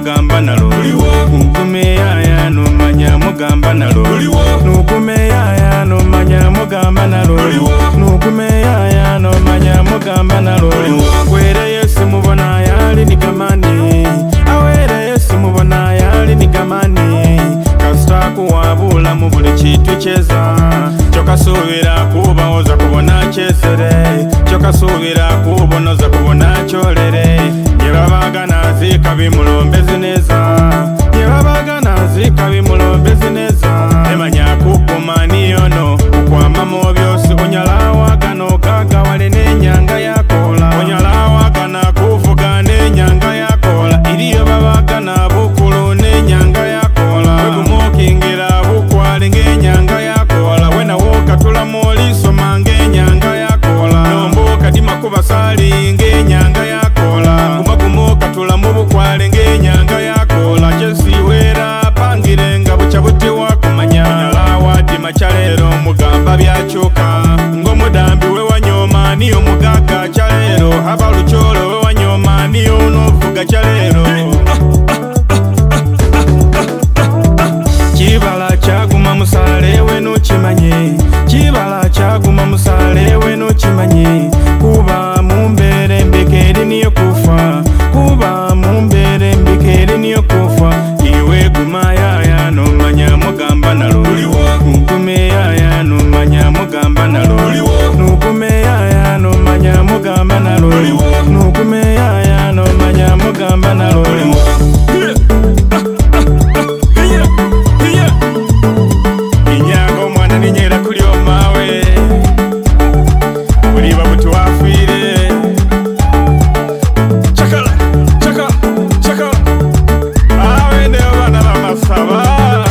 mugamba nalo nugume yaya nomanya mugamba nalo nugume yaya nomanya mugamba nalo nugume yaya nomanya mugamba nalo were Yesu mubona yali nigamani awere Yesu mubona yali nigamani kasita kuwabula mu buli kitu kyeza kyokasuubira kubawoza kubona kyesere kyokasuubira kubonoza kubona kyolere yebabagana zika bimulombezi neza yebabagana zika bimulombezi neza emanya kukumani yono ukwamamo byose onyalawagano kagawale n'enyanga yakola onyalawagana kuvuga n'enyanga yakola iriyo babagana bukulu n'enyanga yakola wegumukingira bukwale ng'enyanga yakola wenawoka tulamoliisoma ng'enyanga yakola nombuka dima kubasali ng'enyanga yakola kumagumuka tulamu bukwale ng'enyanga yakola kyesiwera pangire nga buca butiwa kumanya onyalawa dima kyalero mugamba byakyuka ng'omudambi we wanyoma niyo mugaga kyalero haba lukyolo we wanyoma niyo unovuga kyalero kibala kyaguma musale we nukimanye kibala kyaguma musale we nukimanye kuba mumbere mbekeri niyo kufa kuba mumbere mbekeri niyo kufa iwe guma yaya nomanya mugamba nalo nugume yaya nomanya mugamba nalo nugume yaya nomanya mugamba nalo nugume yaya nomanya mugamba nalo inyango mwana ninyera kuli omawe buliba buti wafire chakala chakala chakala awe ndio bana bamasaba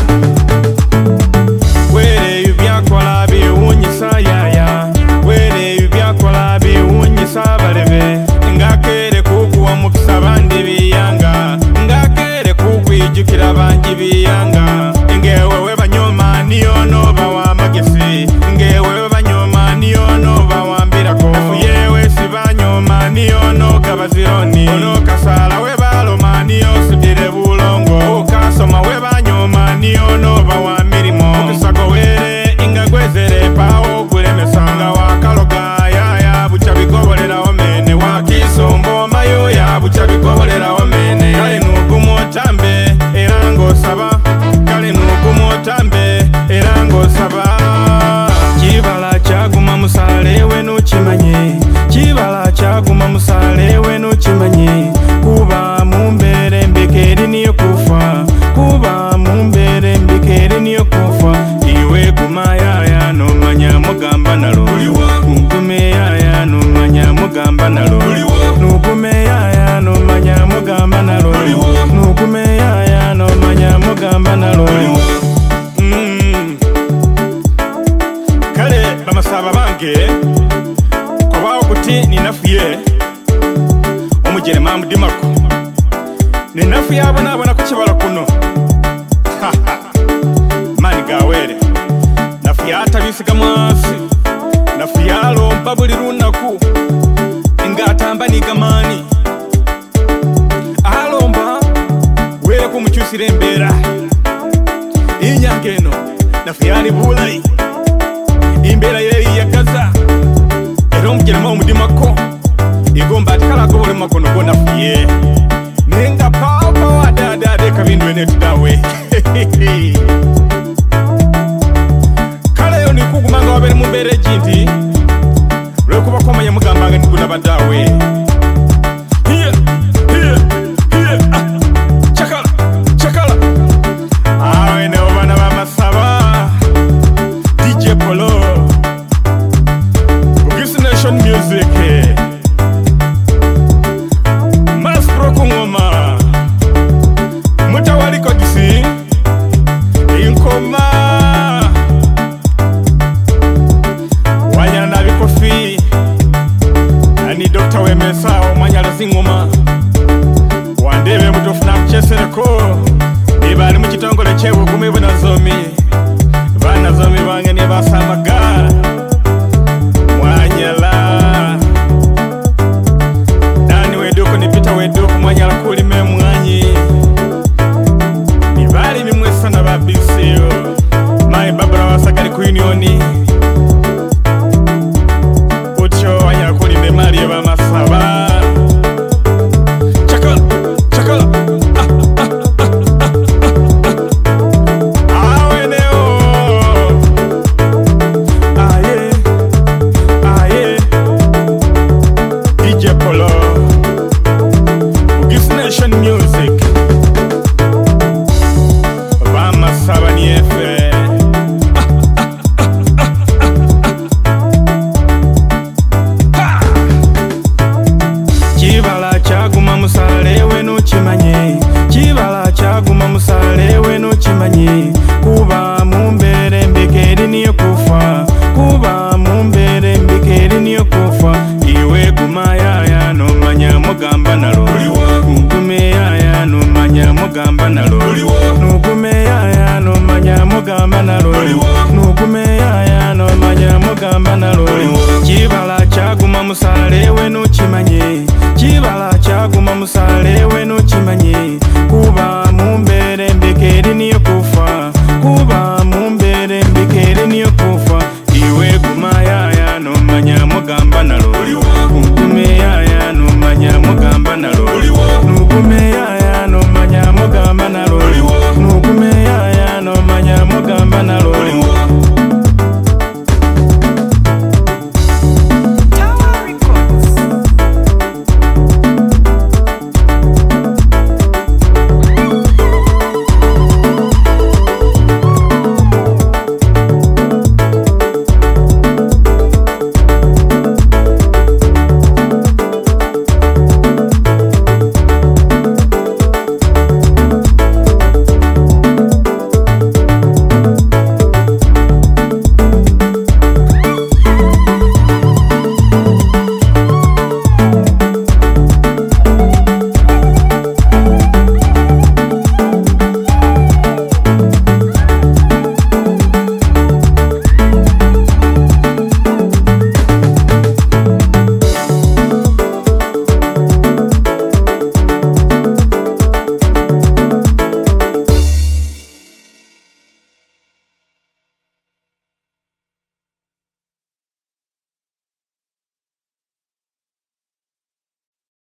were yubyakola biwunyisa yaya were yubyakola biwunyisa balebe ngakere kukuwa mukisa bandi biyanga ngakere kukwijukira bangi biyanga ngewe webanyoma niyo noba wamagesi ngewe webanyoma niyo noba wambirako yewe sibanyoma niyo nokabazironi onokasala webaloma niyo sibire bulongo ukasoma webanyoma niyo noba wamirimo okisago were ingagwezere pawo gulemesanga wakaloga yaya buca bigobolerawo mene wakisombo mayo ya buca bigobolerawo mene kale nugumutambe era ngosaba kale nugumutambe era ngosaba kibala kyaguma musale we nukimanye kibala kyaguma musale we nukimanye kuba mumbere mbekeri niyo kufa kuba mumbere mbekeri niyo kufa iwe guma yaya nomanya mugamba nalo nugume yaya nomanya mugamba nalo nugume yaya nomanya mugamba nalo nugume yaya nomanya mugamba nalo kale bamasaba bange kwabawo kuti ninafuye omujere mamudimako ninafuye abonabona ku kibala kuno mani gawere nafuye atabisiga mwasi nafuye alomba buli lunaku ngatamba nigamani alomba were kumukyusira embeera inyanga eno nafuye ali bulayi